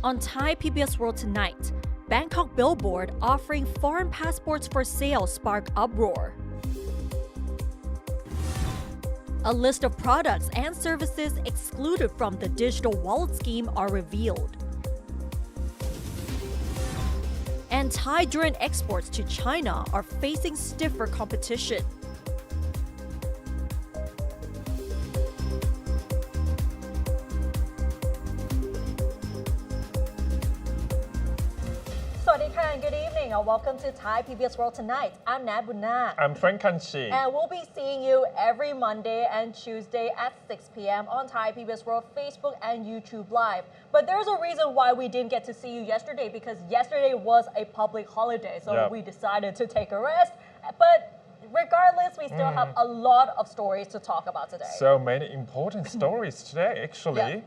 On Thai PBS World Tonight, Bangkok billboard offering foreign passports for sale spark uproar. A list of products and services excluded from the digital wallet scheme are revealed. And Thai durian exports to China are facing stiffer competition. Good evening and welcome to Thai PBS World Tonight. I'm Nat Bunna. I'm Frank Kanchi. And we'll be seeing you every Monday and Tuesday at 6 p.m. on Thai PBS World Facebook and YouTube Live. But there's a reason why we didn't get to see you yesterday, because yesterday was a public holiday, so we decided to take a rest. But regardless, we still have a lot of stories to talk about today. So many important stories today, actually.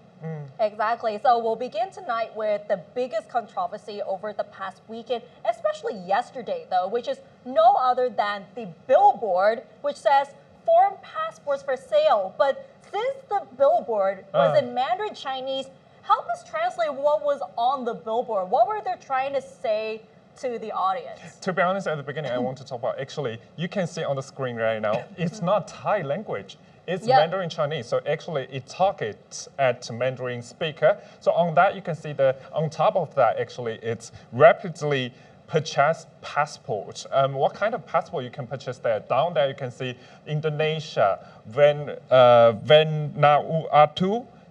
Exactly. So we'll begin tonight with the biggest controversy over the past weekend, especially yesterday, though, which is no other than the billboard, which says foreign passports for sale. But since the billboard was in Mandarin Chinese, help us translate what was on the billboard. What were they trying to say to the audience? To be honest, at the beginning, I want to talk about, actually, you can see on the screen right now, it's not Thai language. It's Mandarin Chinese, so actually it targets at Mandarin speaker. So on that, you can see on top of that, actually, it's rapidly purchase passport. What kind of passport you can purchase there? Down there, you can see Indonesia, Vanuatu,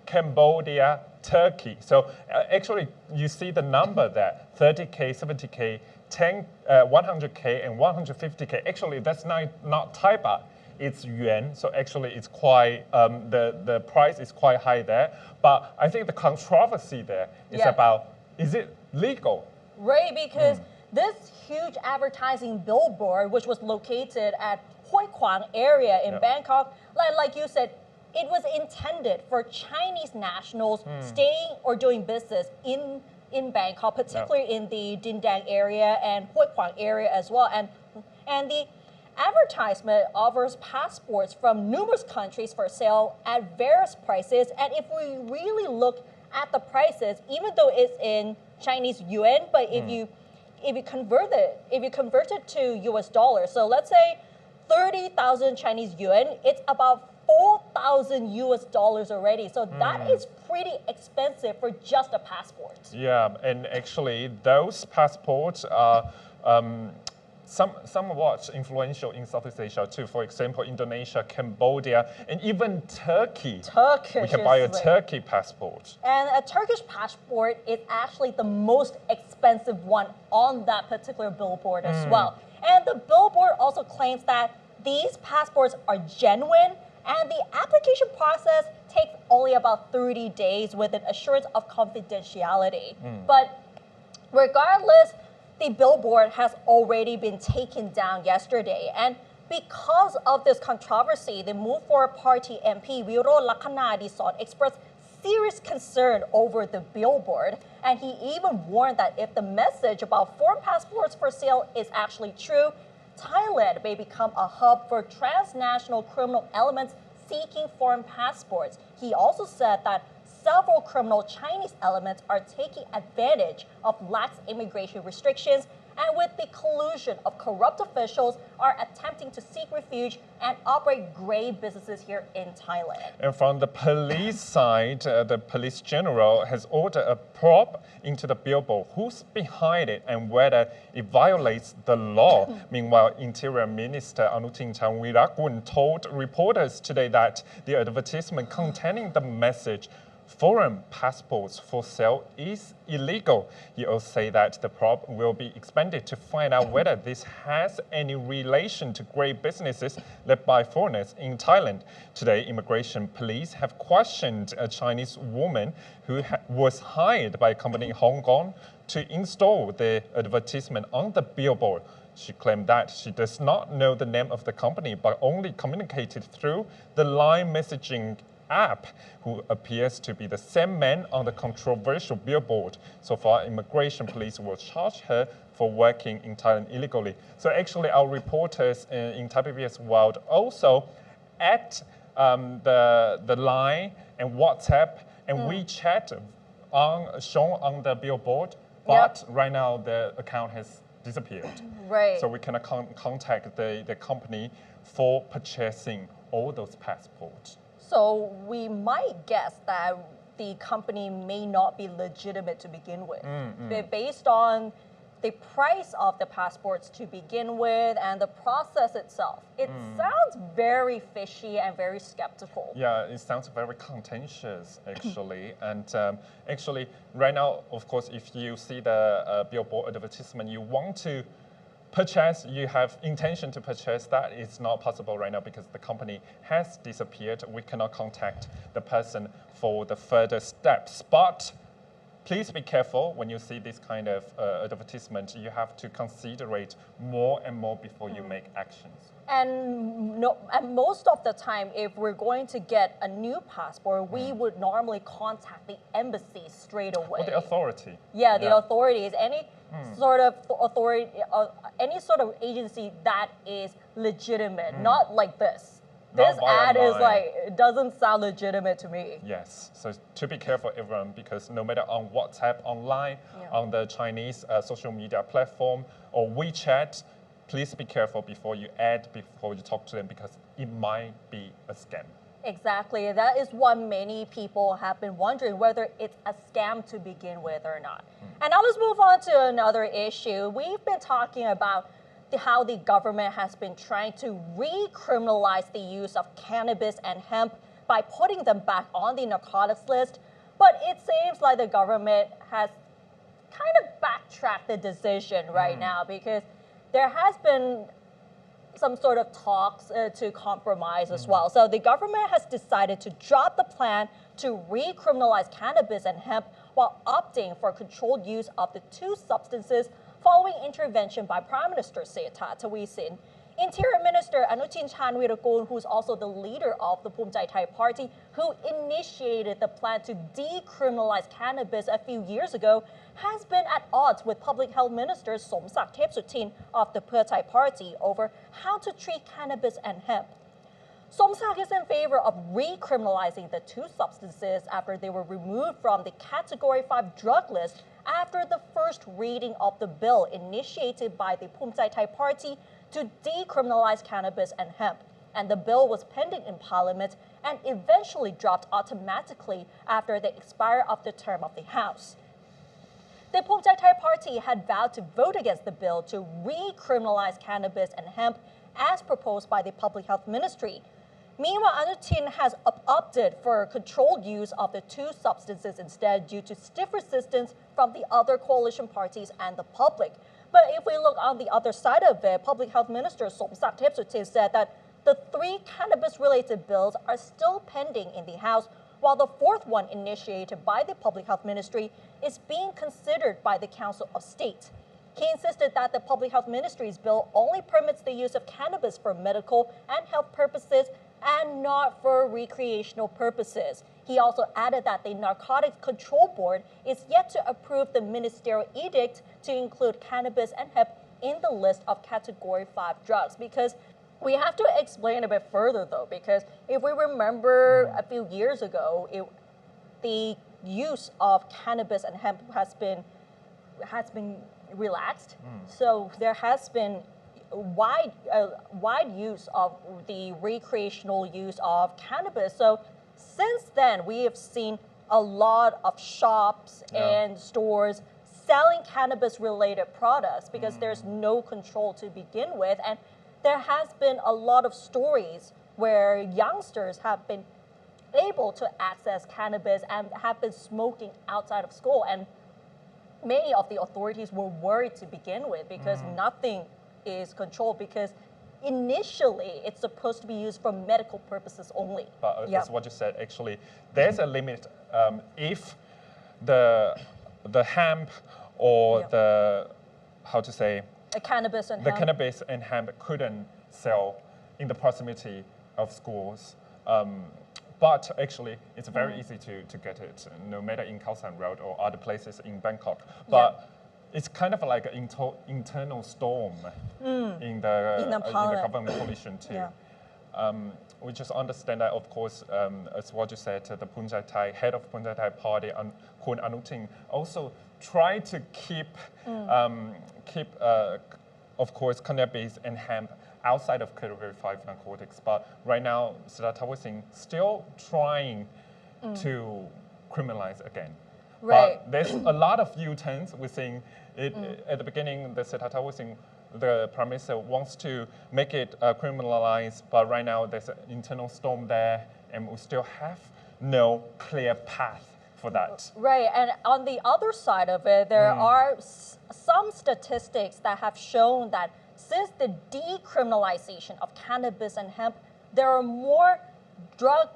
Cambodia, Turkey. So actually, you see the number there, 30K, 70K, 100K, and 150K. Actually, that's not Thai baht. It's yuan, so actually it's quite, the price is quite high there. But I think the controversy there is about, is it legal? Right, because this huge advertising billboard, which was located at Hoi Kwang area in Bangkok, like you said, it was intended for Chinese nationals staying or doing business in Bangkok, particularly in the Dindang area and Hoi Kwang area as well. And the advertisement offers passports from numerous countries for sale at various prices. And if we really look at the prices, even though it's in Chinese yuan, but if you convert it to US dollars, so let's say 30,000 Chinese yuan, it's about 4,000 US dollars already. So that is pretty expensive for just a passport. Yeah, and actually those passports are somewhat influential in Southeast Asia too. For example, Indonesia, Cambodia, and even Turkey. We can buy a Turkey passport. And a Turkish passport is actually the most expensive one on that particular billboard as well. And the billboard also claims that these passports are genuine, and the application process takes only about 30 days with an assurance of confidentiality. But regardless, the billboard has already been taken down yesterday. And because of this controversy, the Move Forward Party MP, Viro Lakhanadison, expressed serious concern over the billboard. And he even warned that if the message about foreign passports for sale is actually true, Thailand may become a hub for transnational criminal elements seeking foreign passports. He also said that several criminal Chinese elements are taking advantage of lax immigration restrictions, and with the collusion of corrupt officials are attempting to seek refuge and operate gray businesses here in Thailand. And from the police side, the police general has ordered a probe into the billboard. Who's behind it and whether it violates the law? Meanwhile, Interior Minister Anutin Chanvirakul told reporters today that the advertisement containing the message foreign passports for sale is illegal. He also said that the probe will be expanded to find out whether this has any relation to great businesses led by foreigners in Thailand. Today, immigration police have questioned a Chinese woman who was hired by a company in Hong Kong to install the advertisement on the billboard. She claimed that she does not know the name of the company, but only communicated through the line messaging app, who appears to be the same man on the controversial billboard. So far, immigration police will charge her for working in Thailand illegally. So actually, our reporters in Thai PBS World also at the Line and WhatsApp and WeChat shown on the billboard, but right now the account has disappeared. Right. So we cannot contact the company for purchasing all those passports. So we might guess that the company may not be legitimate to begin with, based on the price of the passports to begin with and the process itself. It sounds very fishy and very skeptical. Yeah, it sounds very contentious, actually. And actually, right now, of course, if you see the billboard advertisement, you want to purchase, you have intention to purchase that, it's not possible right now because the company has disappeared. We cannot contact the person for the further steps. But please be careful when you see this kind of advertisement. You have to consider it more and more before you make actions. And most of the time, if we're going to get a new passport, we would normally contact the embassy straight away. Or the authority. Yeah, the authorities. Any sort of authority, any sort of agency that is legitimate, not like this. This ad is like, it doesn't sound legitimate to me. Yes, so to be careful, everyone, because no matter on WhatsApp, online, on the Chinese social media platform, or WeChat, please be careful before you talk to them because it might be a scam. Exactly. That is what many people have been wondering, whether it's a scam to begin with or not. And now let's move on to another issue. We've been talking about how the government has been trying to re-criminalize the use of cannabis and hemp by putting them back on the narcotics list. But it seems like the government has kind of backtracked the decision right now because there has been some sort of talks to compromise as well. So the government has decided to drop the plan to re-criminalize cannabis and hemp while opting for controlled use of the two substances following intervention by Prime Minister Srettha Thavisin. Interior Minister Anutin Chanvirakul, who's also the leader of the Phumjai Thai Party, who initiated the plan to decriminalize cannabis a few years ago, has been at odds with Public Health Minister Somsak Thepsutin of the Pheu Thai Party over how to treat cannabis and hemp. Somsak is in favor of recriminalizing the two substances after they were removed from the Category 5 drug list after the first reading of the bill initiated by the Phumjai Thai Party to decriminalize cannabis and hemp. And the bill was pending in Parliament and eventually dropped automatically after the expire of the term of the House. The Phumjai Thai Party had vowed to vote against the bill to recriminalize cannabis and hemp as proposed by the Public Health Ministry. Meanwhile, Anutin has opted for controlled use of the two substances instead due to stiff resistance from the other coalition parties and the public. But if we look on the other side of it, Public Health Minister Somsak Thepsutin said that the three cannabis-related bills are still pending in the House, while the fourth one initiated by the Public Health Ministry is being considered by the Council of State. He insisted that the Public Health Ministry's bill only permits the use of cannabis for medical and health purposes and not for recreational purposes. He also added that the Narcotics Control Board is yet to approve the ministerial edict to include cannabis and hemp in the list of Category 5 drugs, because we have to explain a bit further though, because if we remember a few years ago, the use of cannabis and hemp has been relaxed. So there has been wide use of the recreational use of cannabis. So since then, we have seen a lot of shops and stores selling cannabis-related products because there's no control to begin with. And there has been a lot of stories where youngsters have been able to access cannabis and have been smoking outside of school. And many of the authorities were worried to begin with because nothing is controlled, because initially it's supposed to be used for medical purposes only. But as what you said, actually, there's a limit. If the hemp or the cannabis and the hemp. cannabis and hemp couldn't sell in the proximity of schools. But actually, it's very easy to get it, no matter in Khao San Road or other places in Bangkok. But it's kind of like an internal storm in the government coalition too. we just understand that, of course, as what you said, the Punjab Thai head of Punjab Thai party, Kun Anutin, also try to keep, of course, cannabis and hemp outside of Category 5 narcotics. But right now, Siddhartha was saying, still trying to criminalize again. Right. But there's a lot of U-turns. We're seeing it at the beginning, the Siddhartha was saying, the Prime Minister wants to make it criminalized, but right now there's an internal storm there, and we still have no clear path for that. Right, and on the other side of it, there are some statistics that have shown that since the decriminalization of cannabis and hemp, there are more drug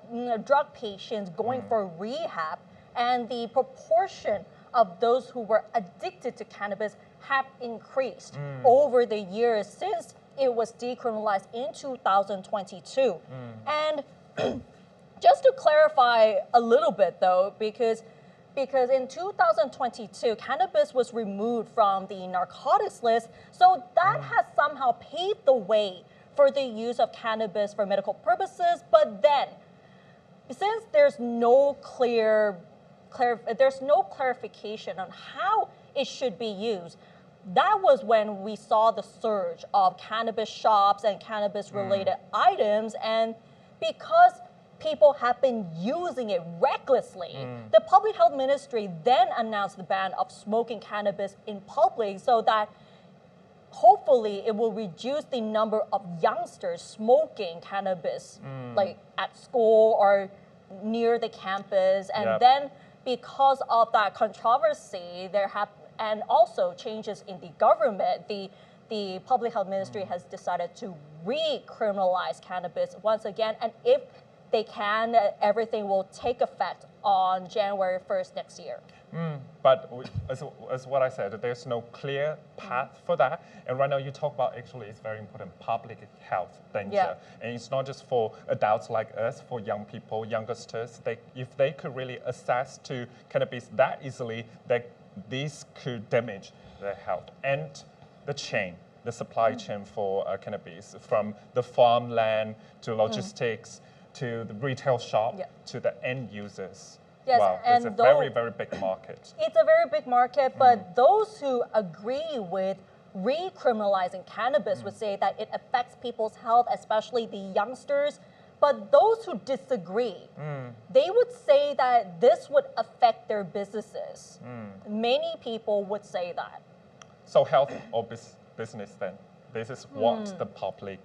patients going for rehab, and the proportion of those who were addicted to cannabis have increased over the years since it was decriminalized in 2022. And just to clarify a little bit though, because in 2022, cannabis was removed from the narcotics list, so that has somehow paved the way for the use of cannabis for medical purposes. But then, since there's no clarification on how it should be used, that was when we saw the surge of cannabis shops and cannabis-related items, and because people have been using it recklessly, the Public Health Ministry then announced the ban of smoking cannabis in public so that hopefully it will reduce the number of youngsters smoking cannabis, like at school or near the campus. And then because of that controversy, and also changes in the government, the Public Health Ministry has decided to re-criminalize cannabis once again. And if they can, everything will take effect on January 1st next year. But as what I said, there's no clear path for that. And right now you talk about, actually, it's very important, public health danger. Yeah. And it's not just for adults like us, for young people, youngsters. If they could really access to cannabis that easily, this could damage their health. And the supply chain for cannabis, from the farmland to logistics, to the retail shop, to the end users. Yes, wow, and it's a very, very big market. It's a very big market, but those who agree with recriminalizing cannabis would say that it affects people's health, especially the youngsters. But those who disagree, they would say that this would affect their businesses. Many people would say that. So health or business then? This is what the public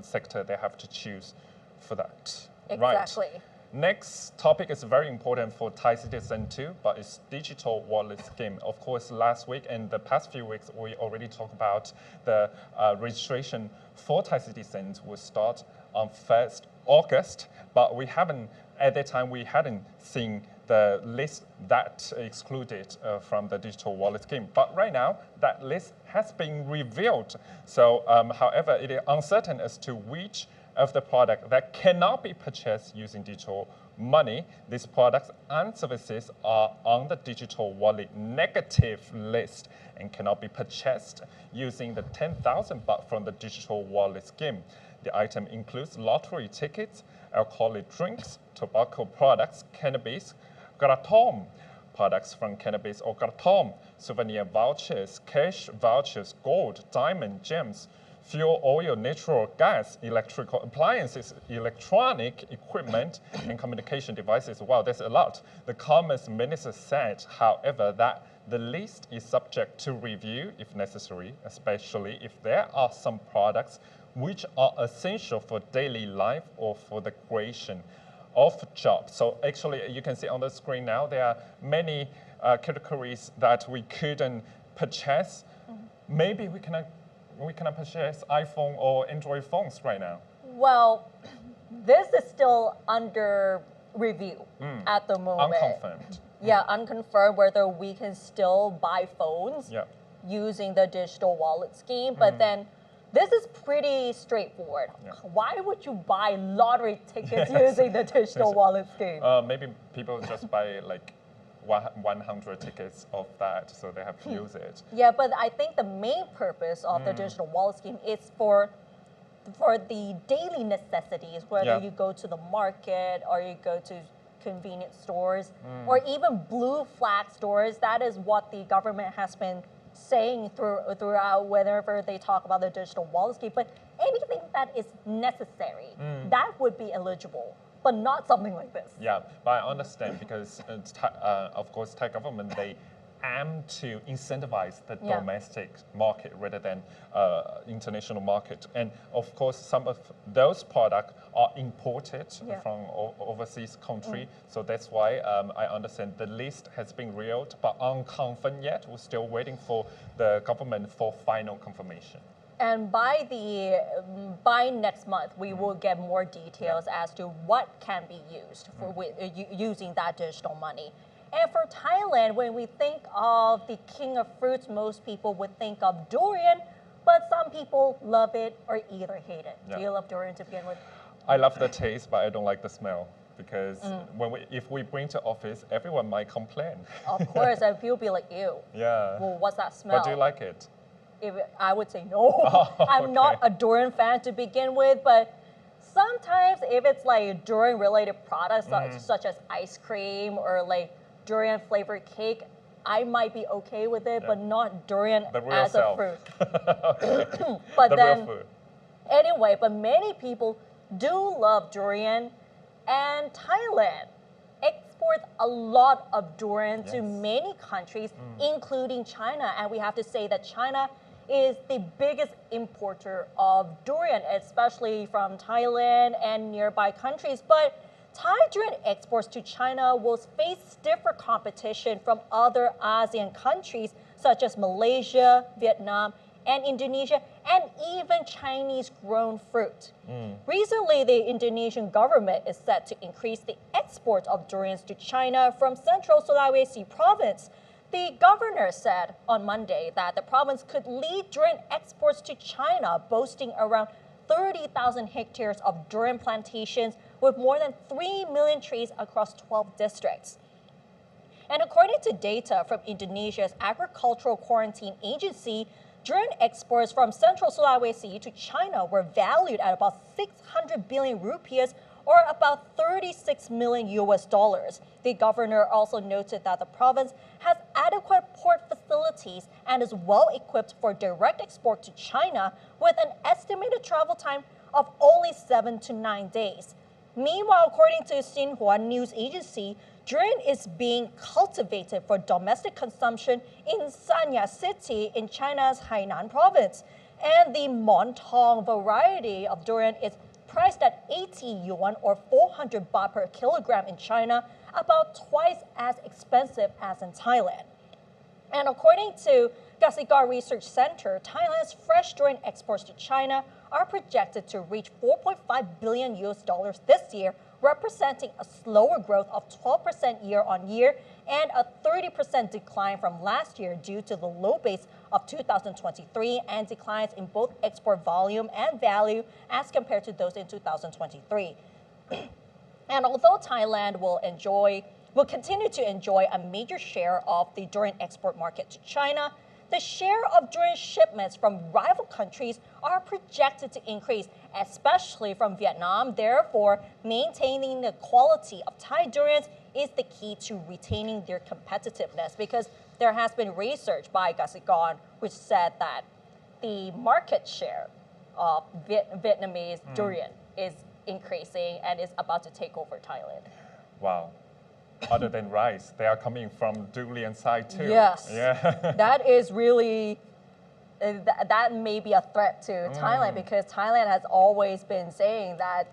sector, they have to choose for that. Exactly. Right. Next topic is very important for Thai citizens too, but it's digital wallet scheme. Of course, last week and the past few weeks, we already talked about the registration for Thai citizens will start on 1st August, but at that time, we hadn't seen the list that excluded from the digital wallet scheme. But right now, that list has been revealed. So, however, it is uncertain as to which of the product that cannot be purchased using digital money. These products and services are on the digital wallet negative list and cannot be purchased using the 10,000 baht from the digital wallet scheme. The item includes lottery tickets, alcoholic drinks, tobacco products, cannabis, kratom, products from cannabis or kratom, souvenir vouchers, cash vouchers, gold, diamond, gems, fuel oil, natural gas, electrical appliances, electronic equipment, and communication devices. Wow, there's a lot. The Commerce Minister said, however, that the list is subject to review if necessary, especially if there are some products which are essential for daily life or for the creation of jobs. So actually, you can see on the screen now, there are many categories that we couldn't purchase. Maybe we cannot purchase iPhone or Android phones right now. Well, this is still under review at the moment. Unconfirmed. Yeah, unconfirmed whether we can still buy phones using the digital wallet scheme. But then this is pretty straightforward. Why would you buy lottery tickets using the digital wallet scheme? Maybe people just buy like 100 tickets of that, so they have to use it. Yeah, but I think the main purpose of the digital wallet scheme is for for the daily necessities, whether Yeah. you go to the market or you go to convenience stores or even blue flag stores. That is what the government has been saying throughout whenever they talk about the digital wallet scheme. But anything that is necessary, that would be eligible, but not something like this. Yeah, but I understand because, of course, Thai government, they aim to incentivize the Yeah. domestic market rather than international market. And of course, some of those products are imported Yeah. from overseas country. So that's why I understand the list has been reeled, but unconfirmed yet. We're still waiting for the government for final confirmation. And by next month, we will get more details as to what can be used for using that digital money. And for Thailand, when we think of the king of fruits, most people would think of durian, but some people love it or either hate it. Yeah. Do you love durian to begin with? I love the taste, but I don't like the smell because if we bring to office, everyone might complain. Of course, and people be like, ew. Yeah. Well, what's that smell? But do you like it? I would say no. I'm not okay. a durian fan to begin with, but sometimes if it's like durian related products such as ice cream or like durian flavored cake, I might be okay with it, but not durian The real as self. a fruit. Okay. But The then, real food. anyway, but many people do love durian, and Thailand exports a lot of durian to Yes. many countries, including China. And we have to say that China is the biggest importer of durian, especially from Thailand and nearby countries. But Thai durian exports to China will face stiffer competition from other ASEAN countries such as Malaysia, Vietnam, and Indonesia, and even Chinese grown fruit. Recently, the Indonesian government is set to increase the export of durians to China from Central Sulawesi province. The governor said on Monday that the province could lead durian exports to China, boasting around 30,000 hectares of durian plantations with more than 3 million trees across 12 districts. And according to data from Indonesia's Agricultural Quarantine Agency, durian exports from Central Sulawesi to China were valued at about 600 billion rupiahs, or about 36 million US dollars. The governor also noted that the province has adequate port facilities and is well equipped for direct export to China with an estimated travel time of only 7 to 9 days. Meanwhile, according to Xinhua News Agency, durian is being cultivated for domestic consumption in Sanya City in China's Hainan province. And the Montong variety of durian is priced at 80 yuan or 400 baht per kilogram in China, about twice as expensive as in Thailand. And according to Kasigar Research Center, Thailand's fresh durian exports to China are projected to reach 4.5 billion US dollars this year, representing a slower growth of 12% year on year and a 30% decline from last year due to the low base of 2023 and declines in both export volume and value as compared to those in 2023. And although Thailand will continue to enjoy a major share of the durian export market to China, the share of durian shipments from rival countries are projected to increase, especially from Vietnam. Therefore, maintaining the quality of Thai durians is the key to retaining their competitiveness, because there has been research by Kasikorn which said that the market share of Vietnamese durian is increasing and is about to take over Thailand. Wow. Other than rice, they are coming from durian side too. Yes. Yeah. That is really, that may be a threat to Thailand, because Thailand has always been saying that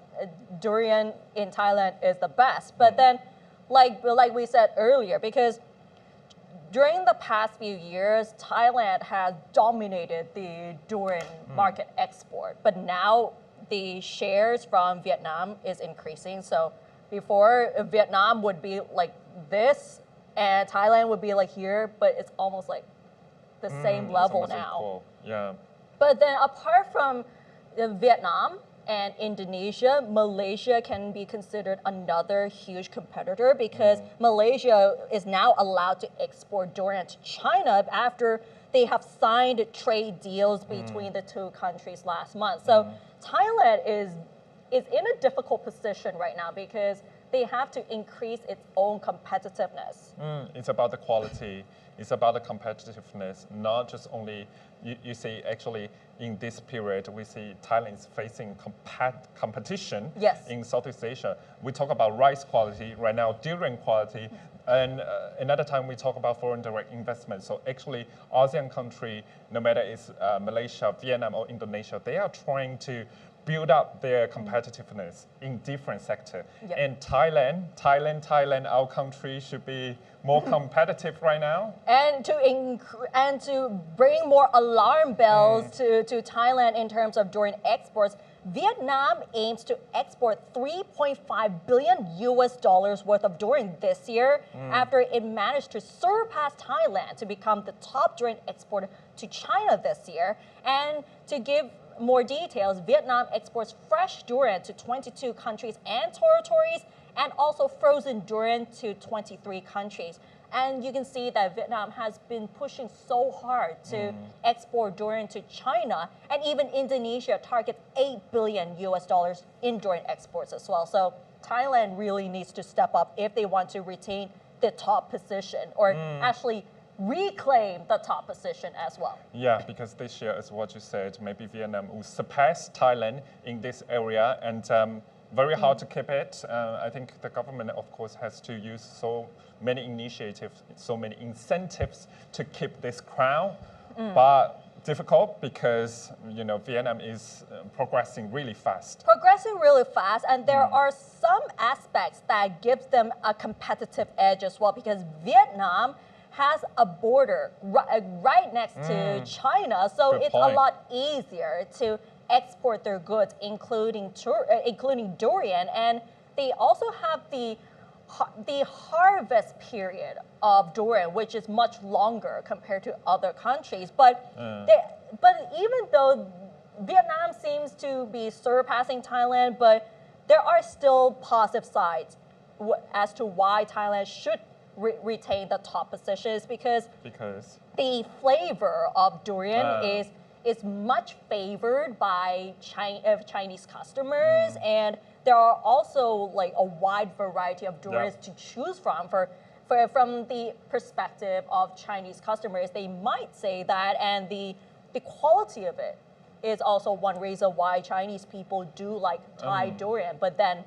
durian in Thailand is the best. But then, like we said earlier, because during the past few years, Thailand has dominated the durian market export. But now the shares from Vietnam is increasing. So before, Vietnam would be like this and Thailand would be like here, but it's almost like the same level It's almost now. equal. Yeah. But then apart from Vietnam and Indonesia, Malaysia can be considered another huge competitor, because Malaysia is now allowed to export durian to China after they have signed trade deals between the two countries last month. So Thailand is in a difficult position right now because they have to increase its own competitiveness. It's about the quality. It's about the competitiveness, not just only, you see, actually, in this period, we see Thailand is facing competition in Southeast Asia. We talk about rice quality, right now, durian quality, and another time we talk about foreign direct investment. So actually, ASEAN country, no matter it's Malaysia, Vietnam, or Indonesia, they are trying to build up their competitiveness in different sectors. And Thailand, our country should be more competitive right now. And to bring more alarm bells to Thailand in terms of durian exports, Vietnam aims to export $3.5 billion worth of durian this year after it managed to surpass Thailand to become the top durian exporter to China this year. And to give more details, Vietnam exports fresh durian to 22 countries and territories, and also frozen durian to 23 countries. And you can see that Vietnam has been pushing so hard to export durian to China, and even Indonesia targets $8 billion in durian exports as well. So Thailand really needs to step up if they want to retain the top position, or actually reclaim the top position as well. Yeah, because this year, as what you said, maybe Vietnam will surpass Thailand in this area, and very hard to keep it. I think the government, of course, has to use so many initiatives, so many incentives to keep this crown, but difficult because Vietnam is progressing really fast. And there are some aspects that gives them a competitive edge as well, because Vietnam has a border right next to China, so it's a lot easier to export their goods, including durian, and they also have the harvest period of durian, which is much longer compared to other countries. But even though Vietnam seems to be surpassing Thailand, but there are still positive sides as to why Thailand should retain the top positions, because the flavor of durian is much favored by Chinese customers, and there are also like a wide variety of durians to choose from. From the perspective of Chinese customers, they might say that, and the quality of it is also one reason why Chinese people do like Thai durian. But then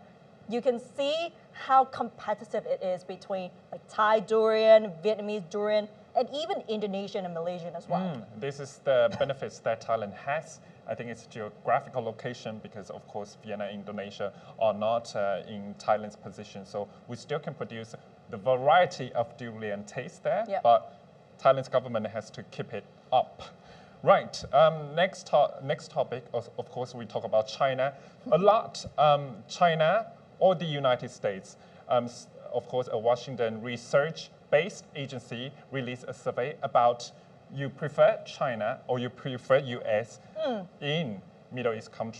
you can see how competitive it is between like Thai durian, Vietnamese durian, and even Indonesian and Malaysian as well. This is the benefits that Thailand has. I think it's geographical location, because of course Vietnam and Indonesia are not in Thailand's position. So we still can produce the variety of durian taste there, but Thailand's government has to keep it up. Right, next topic, of course, we talk about China a lot. China or the United States. Of course, a Washington research-based agency released a survey about you prefer China or you prefer US in middle income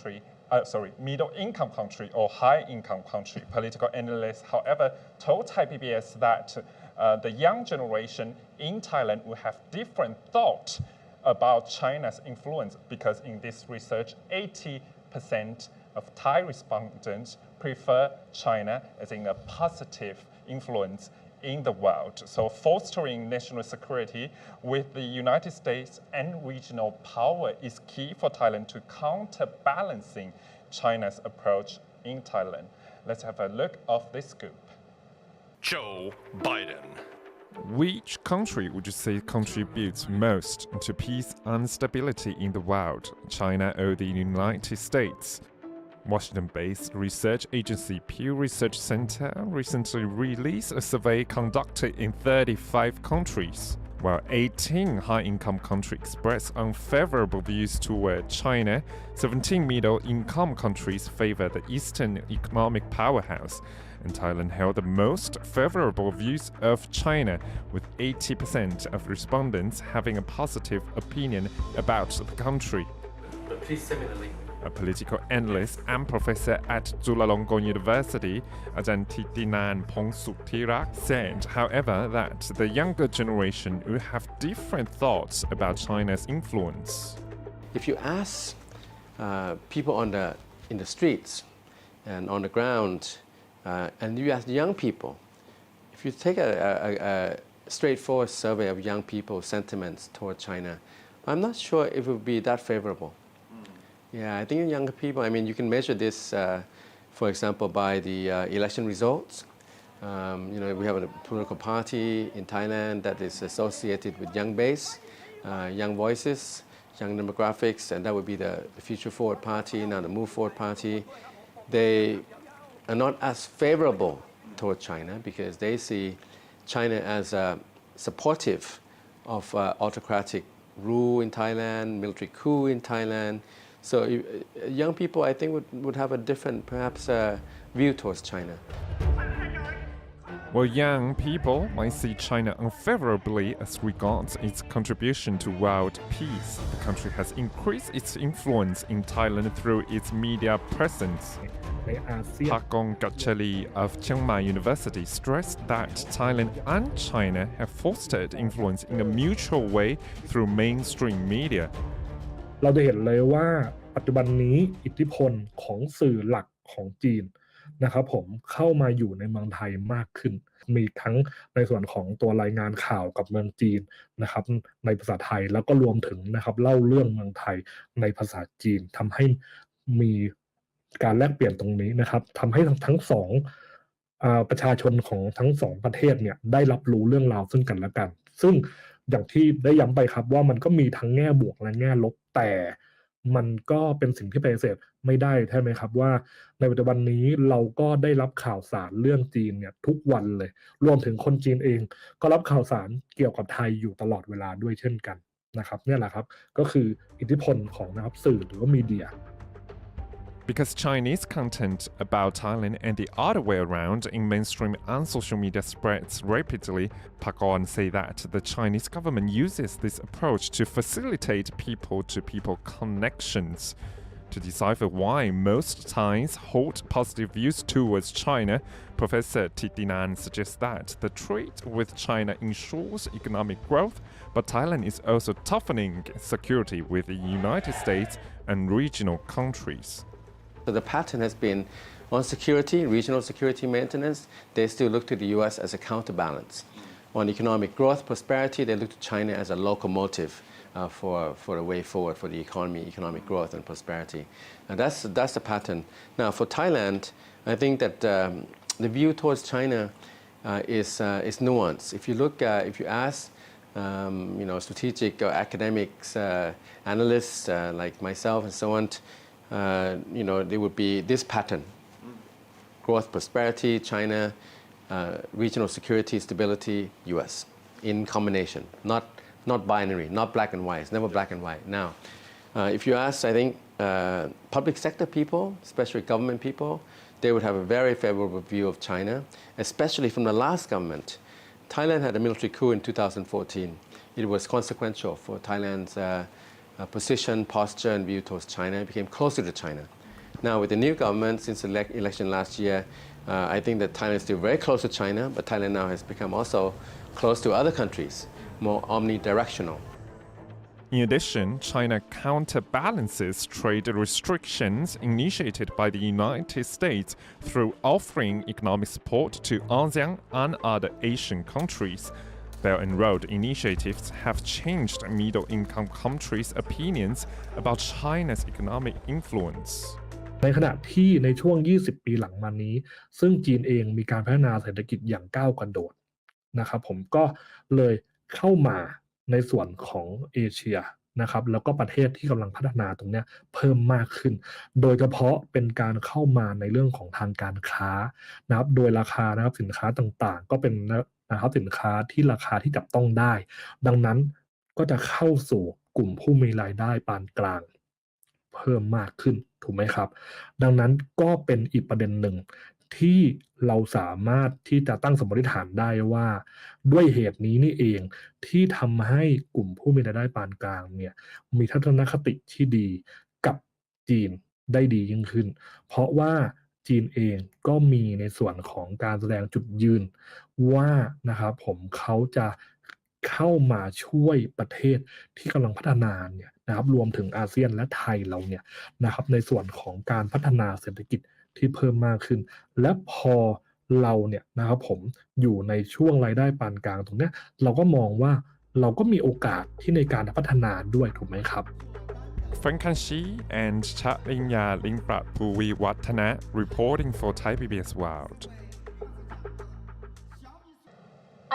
country or high income country. Political analysts, however, told Thai PBS that the young generation in Thailand will have different thoughts about China's influence, because in this research, 80% of Thai respondents prefer China as in a positive influence in the world. So fostering national security with the United States and regional power is key for Thailand to counterbalancing China's approach in Thailand. Let's have a look of this scoop. Joe Biden. Which country would you say contributes most to peace and stability in the world, China or the United States? Washington-based research agency Pew Research Center recently released a survey conducted in 35 countries. While 18 high-income countries expressed unfavorable views toward China, 17 middle-income countries favor the Eastern economic powerhouse, and Thailand held the most favorable views of China, with 80% of respondents having a positive opinion about the country. But please similarly, A political analyst and professor at Chulalongkorn University, Ajahn Thitinan Phongsuthirath, said, however, that the younger generation will have different thoughts about China's influence. If you ask people in the streets and on the ground, and you ask young people, if you take a straightforward survey of young people's sentiments toward China, I'm not sure if it would be that favorable. Yeah, I think younger people, I mean, you can measure this, for example, by the election results. We have a political party in Thailand that is associated with young base, young voices, young demographics, and that would be the Future Forward Party, now the Move Forward Party. They are not as favorable toward China because they see China as supportive of autocratic rule in Thailand, military coup in Thailand. So young people, I think, would have a different, perhaps, view towards China. While young people might see China unfavorably as regards its contribution to world peace, the country has increased its influence in Thailand through its media presence. Pakong Gatchali of Chiang Mai University stressed that Thailand and China have fostered influence in a mutual way through mainstream media. เราจะเห็นเลยว่าปัจจุบันนี้อิทธิพลของสื่อหลักของจีนนะครับผมเข้ามาอยู่ในเมืองไทยมากขึ้นมีทั้งในส่วนของตัวรายงานข่าวกับเมืองจีนนะครับในภาษาไทยแล้วก็รวมถึงนะครับเล่าเรื่องเมืองไทยในภาษาจีนทำให้มีการแลกเปลี่ยนตรงนี้นะครับทำให้ทั้งสองประชาชนของทั้งสองประเทศเนี่ยได้รับรู้เรื่องราวซึ่งกันและกันซึ่งอย่างที่ได้ย้ำไปครับว่ามันก็มีทั้งแง่บวกและแง่ลบแต่มันก็เป็นสิ่งที่ปฏิเสธไม่ได้ใช่ไหมครับว่าในปัจจุบันนี้เราก็ได้รับข่าวสารเรื่องจีนเนี่ยทุกวันเลยรวมถึงคนจีนเองก็รับข่าวสารเกี่ยวกับไทยอยู่ตลอดเวลาด้วยเช่นกันนะครับเนี่ยแหละครับก็คืออิทธิพลของนะครับสื่อหรือว่ามีเดียBecause Chinese content about Thailand and the other way around in mainstream and social media spreads rapidly, Pakon say that the Chinese government uses this approach to facilitate people-to-people connections. To decipher why most Thais hold positive views towards China, Professor Thitinan suggests that the trade with China ensures economic growth, but Thailand is also toughening security with the United States and regional countries. So the pattern has been on security, regional security maintenance, they still look to the US as a counterbalance. On economic growth, prosperity, they look to China as a locomotive for a way forward for the economy, economic growth and prosperity. And that's the pattern. Now for Thailand, I think that the view towards China is nuanced. If you ask strategic or academics, analysts like myself and so on, there would be this pattern: growth, prosperity, China, regional security, stability, U.S. in combination, not binary, not black and white. It's never black and white. Now, if you ask, I think public sector people, especially government people, they would have a very favorable view of China, especially from the last government. Thailand had a military coup in 2014. It was consequential for Thailand's position, posture, and view towards China. It became closer to China. Now, with the new government, since the election last year, I think that Thailand is still very close to China, but Thailand now has become also close to other countries, more omnidirectional. In addition, China counterbalances trade restrictions initiated by the United States through offering economic support to ASEAN and other Asian countries. Belt and Road initiatives have changed middle-income countries' opinions about China's economic influence. ในขณะที่ในช่วง 20 ปีหลังมานี้ซึ่งจีนเองมีการพัฒนาเศรษฐกิจอย่างก้าวกระโดดนะครับผมก็เลยเข้ามาในส่วนของเอเชียนะครับแล้วก็ประเทศที่กำลังพัฒนาตรงนี้เพิ่มมากขึ้นโดยเฉพาะเป็นการเข้ามาในเรื่องของทางการค้านะครับโดยราคานะครับสินค้าต่างๆก็เป็นนะครับสินค้าที่ราคาที่จับต้องได้ดังนั้นก็จะเข้าสู่กลุ่มผู้มีรายได้ปานกลางเพิ่มมากขึ้นถูกไหมครับดังนั้นก็เป็นอีกประเด็นหนึ่งที่เราสามารถที่จะตั้งสมมติฐานได้ว่าด้วยเหตุนี้นี่เองที่ทำให้กลุ่มผู้มีรายได้ปานกลางเนี่ยมีทัศนคติที่ดีกับจีน ได้ดียิ่งขึ้น เพราะว่าจีนเองก็มีในส่วนของการแสดงจุดยืนว่านะครับผมเขาจะเข้ามาช่วยประเทศที่กำลังพัฒนาเนี่ยนะครับรวมถึงอาเซียนและไทยเราเนี่ยนะครับในส่วนของการพัฒนาเศรษฐกิจที่เพิ่มมากขึ้น และพอเราเนี่ยนะครับผมอยู่ในช่วงรายได้ปานกลางตรงเนี้ยเราก็มองว่าเราก็มีโอกาสที่ในการพัฒนาด้วยถูกไหมครับ Frankan Shi and Chalinya Lingprat Puwi Watana reporting for Thai PBS World.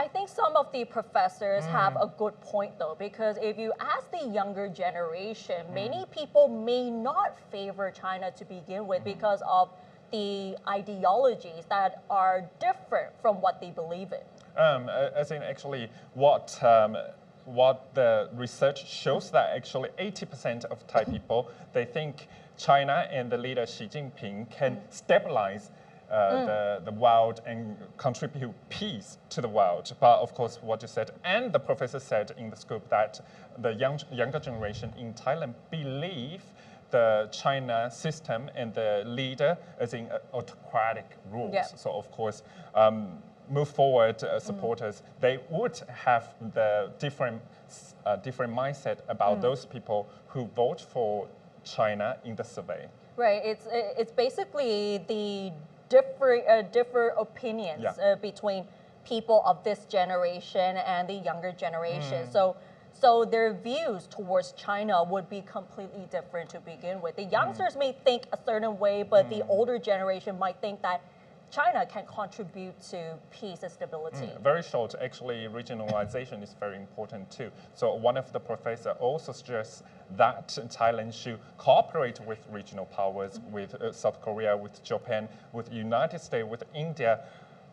I think some of the professors have a good point though, because if you ask the younger generation, many people may not favor China to begin with because of the ideologies that are different from what they believe in. I think actually what the research shows that actually 80% of Thai people, they think China and the leader Xi Jinping can stabilize the world and contribute peace to the world. But of course, what you said, and the professor said in the scope that the younger generation in Thailand believe the China system and the leader as in autocratic rules. Yeah. So of course, move forward supporters, they would have the different mindset about those people who vote for China in the survey. Right. It's basically the different opinions between people of this generation and the younger generation. So their views towards China would be completely different to begin with. The youngsters may think a certain way, but the older generation might think that China can contribute to peace and stability. Very short, actually, regionalization is very important too. So one of the professors also suggests that Thailand should cooperate with regional powers, with South Korea, with Japan, with the United States, with India,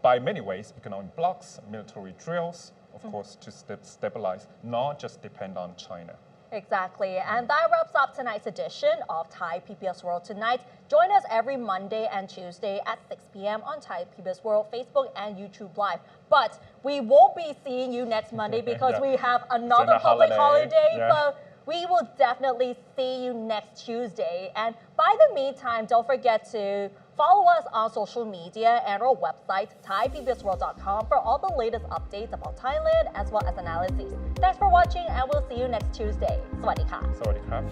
by many ways, economic blocks, military drills, of course, to stabilize, not just depend on China. Exactly. And that wraps up tonight's edition of Thai PBS World Tonight. Join us every Monday and Tuesday at 6 p.m. on Thai PBS World Facebook and YouTube Live. But we won't be seeing you next Monday because we have another public holiday. But we will definitely see you next Tuesday. And by the meantime, don't forget to follow us on social media and our website, thaipbsworld.com, for all the latest updates about Thailand as well as analyses. Thanks for watching, and we'll see you next Tuesday. สวัสดีค่ะ สวัสดีครับ